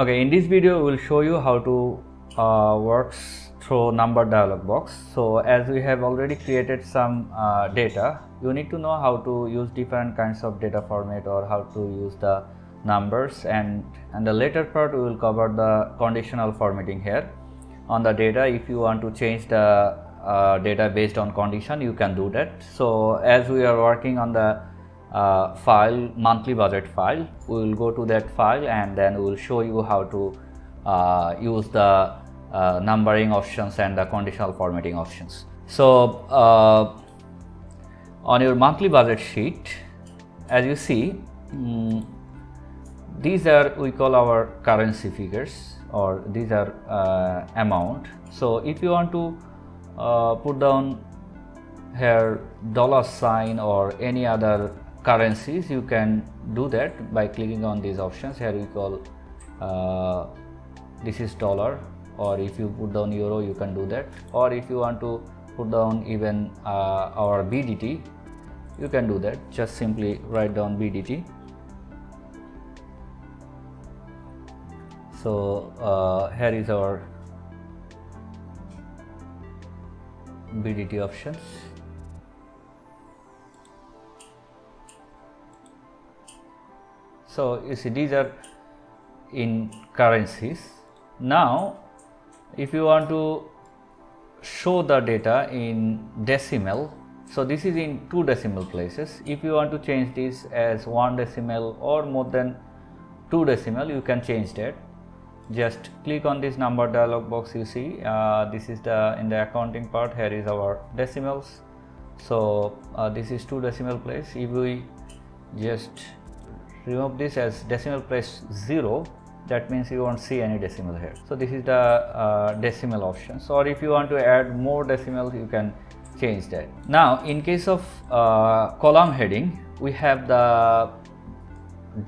Okay, in this video we will show you how to works through number dialog box. So as we have already created some data, you need to know how to use different kinds of data format or how to use the numbers, and the later part we will cover the conditional formatting here on the data. If you want to change the data based on condition, you can do that. So as we are working on the file, monthly budget file, we will go to that file and then we will show you how to use the numbering options and the conditional formatting options. So on your monthly budget sheet, as you see, these are, we call our currency figures, or these are amount. So if you want to put down here $sign or any other currencies, you can do that by clicking on these options. Here we call this is dollar, or if you put down euro, you can do that. Or if you want to put down even our BDT, you can do that. Just simply write down BDT. So here is our BDT options. So you see, these are in currencies. Now if you want to show the data in decimal, so this is in 2 decimal places. If you want to change this as 1 decimal or more than 2 decimal, you can change that. Just click on this number dialog box. You see this is the, in the accounting part, here is our decimals. So this is 2 decimal place. If we just remove this as decimal place 0, that means you won't see any decimal here. So this is the decimal options. Or if you want to add more decimals, you can change that. Now in case of column heading, we have the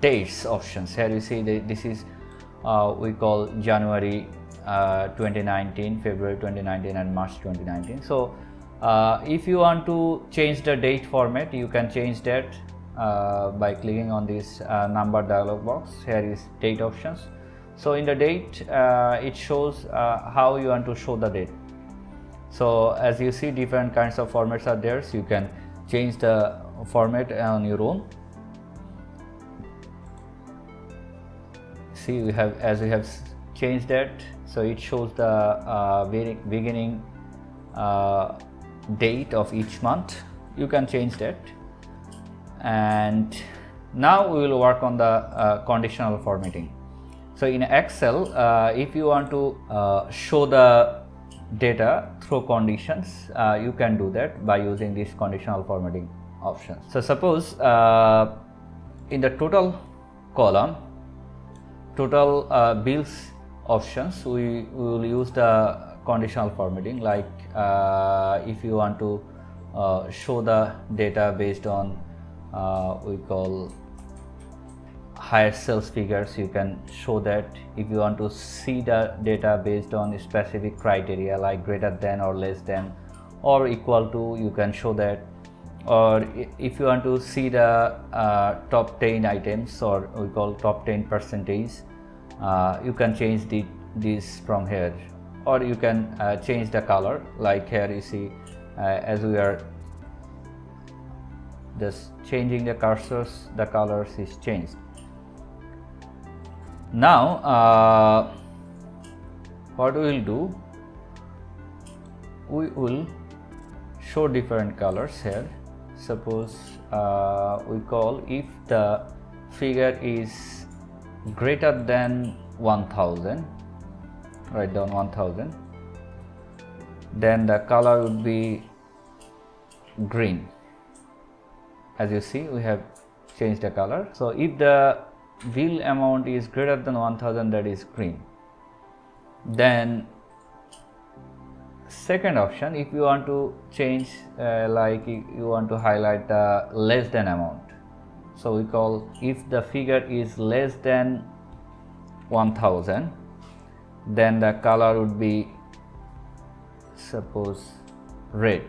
dates options. Here you see this is we call January 2019, February 2019 and March 2019. So if you want to change the date format, you can change that by clicking on this number dialog box. Here is date options. So in the date, it shows how you want to show the date. So as you see, different kinds of formats are there, so you can change the format on your own. See, we have, as we have changed that, so it shows the beginning date of each month. You can change that. And now we will work on the conditional formatting. So in Excel, if you want to show the data through conditions, you can do that by using this conditional formatting option. So suppose in the total column, total bills options, we will use the conditional formatting. Like if you want to show the data based on we call higher sales figures, you can show that. If you want to see the data based on specific criteria like greater than or less than or equal to, you can show that. Or if you want to see the top 10 items, or we call top 10 percentage, you can change this from here. Or you can change the color, like here you see, as we are just changing the cursors, the colors is changed. Now what we will do, we will show different colors here. Suppose we call, if the figure is greater than 1000, write down 1000, then the color would be green. As you see, we have changed the color. So if the bill amount is greater than 1000, that is green. Then second option, if you want to change like you want to highlight the less than amount, so we call, if the figure is less than 1000, then the color would be, suppose, red.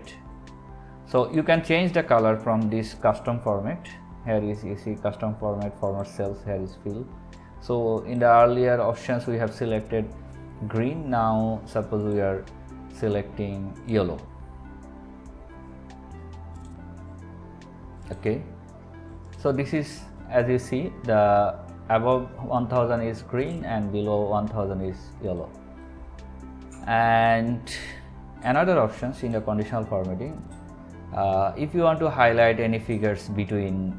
So you can change the color from this custom format. Here is, you see, custom format, cells, here is fill. So in the earlier options we have selected green, now suppose we are selecting yellow. Okay, so this is, as you see, the above 1000 is green and below 1000 is yellow. And another options in the conditional formatting, if you want to highlight any figures between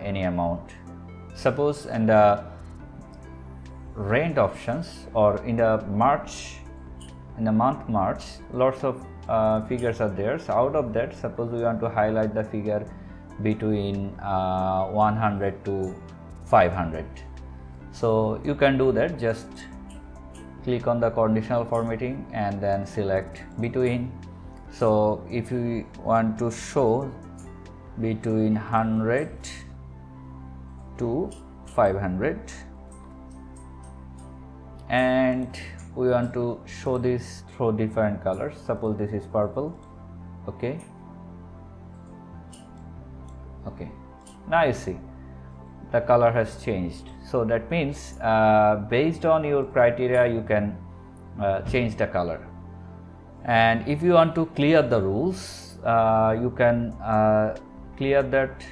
any amount, suppose in the rent options or in the month March, lots of figures are there. So out of that, suppose we want to highlight the figure between 100 to 500. So you can do that, just click on the conditional formatting and then select between. So if you want to show between 100 to 500 and we want to show this through different colors, suppose this is purple. Okay, now you see the color has changed. So that means based on your criteria you can change the color. And if you want to clear the rules, you can clear that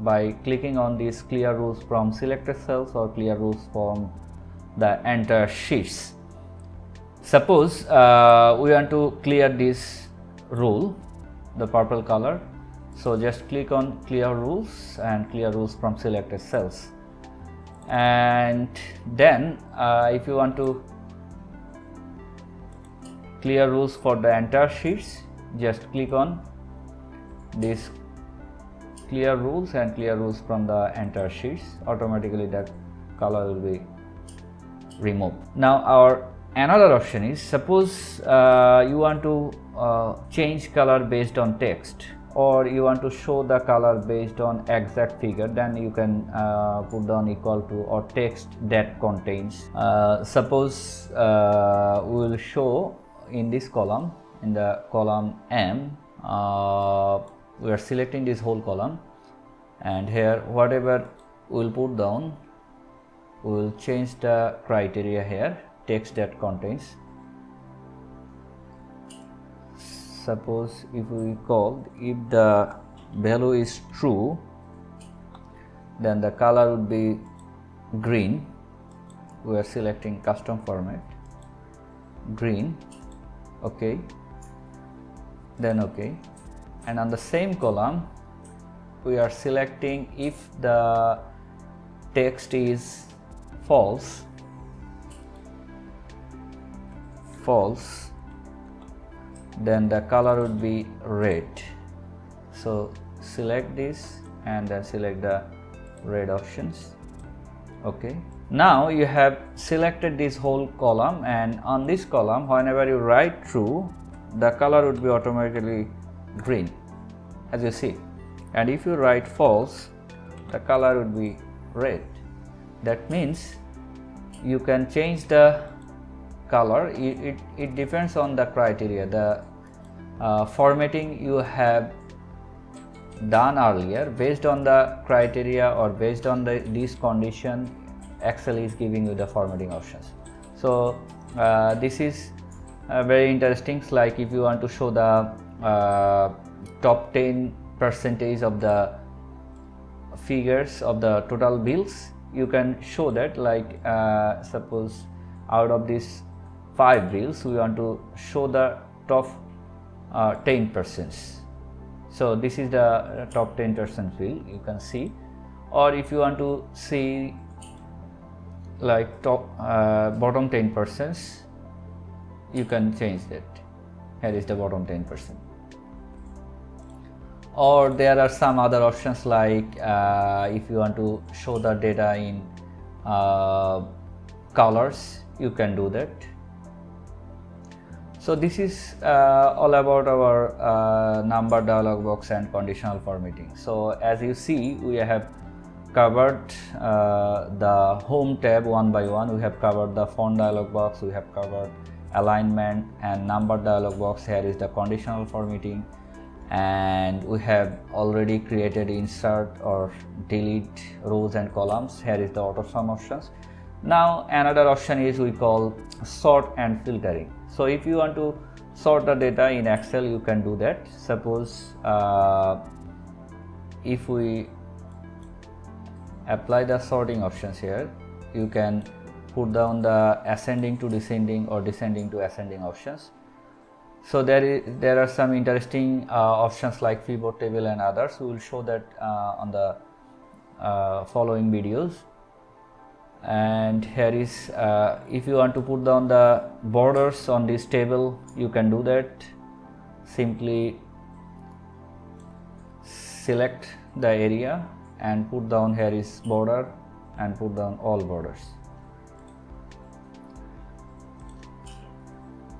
by clicking on these clear rules from selected cells or clear rules from the entire sheets. Suppose we want to clear this rule, the purple color, so just click on clear rules and clear rules from selected cells. And then if you want to clear rules for the entire sheets, just click on this clear rules and clear rules from the entire sheets. Automatically that color will be removed. Now our another option is, suppose you want to change color based on text, or you want to show the color based on exact figure, then you can put down equal to or text that contains. Suppose we will show in this column, in the column M, we are selecting this whole column, and here whatever we will put down, we will change the criteria here, text that contains. Suppose if we call, if the value is true, then the color would be green. We are selecting custom format, green. Okay, then okay, and on the same column we are selecting if the text is false, then the color would be red. So select this and then select the red options. Okay, now you have selected this whole column, and on this column whenever you write true, the color would be automatically green, as you see, and if you write false, the color would be red. That means you can change the color. It depends on the criteria, the formatting you have done earlier. Based on the criteria or based on this condition, Excel is giving you the formatting options. So this is very interesting. Like if you want to show the top 10% of the figures of the total bills, you can show that, like suppose out of these 5 bills we want to show the top 10%. So this is the top 10% bill, you can see. Or if you want to see like top bottom 10%, you can change that. Here is the bottom 10%. Or there are some other options, like if you want to show the data in colors, you can do that. So this is all about our number dialog box and conditional formatting. So as you see, we have covered the home tab one by one. We have covered the font dialog box, we have covered alignment and number dialog box. Here is the conditional formatting, and we have already created insert or delete rows and columns. Here is the auto sum options. Now another option is we call sort and filtering. So if you want to sort the data in Excel, you can do that. Suppose if we apply the sorting options here, you can put down the ascending to descending or descending to ascending options. So there are some interesting options like pivot table and others. We will show that on the following videos. And here is if you want to put down the borders on this table, you can do that. Simply select the area and put down here is border and put down all borders.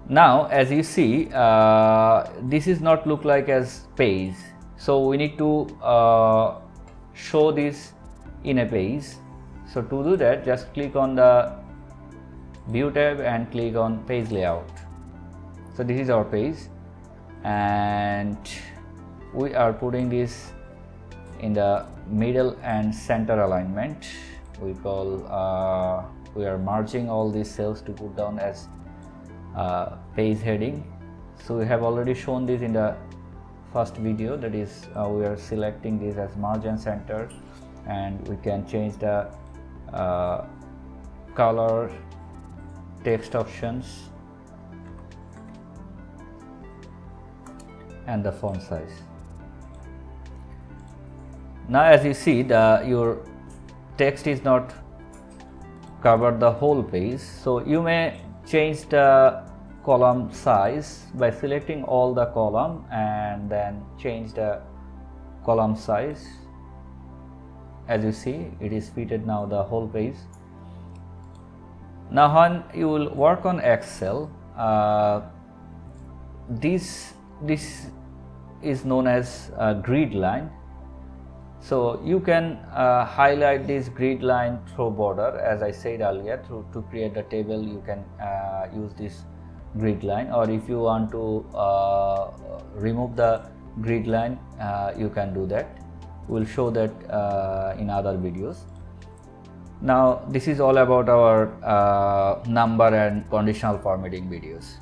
Now as you see, this is not look like as page, so we need to show this in a page. So to do that, just click on the view tab and click on page layout. So this is our page and we are putting this in the middle and center alignment. We call we are merging all these cells to put down as page heading. So we have already shown this in the first video, that is we are selecting this as merge and center, and we can change the color, text options and the font size. Now as you see, your text is not covered the whole page, so you may change the column size by selecting all the column and then change the column size. As you see, it is fitted now the whole page. Now when you will work on Excel, this is known as a grid line. So you can highlight this grid line through border. As I said earlier, to create the table you can use this grid line, or if you want to remove the grid line, you can do that. We'll show that in other videos. Now this is all about our number and conditional formatting videos.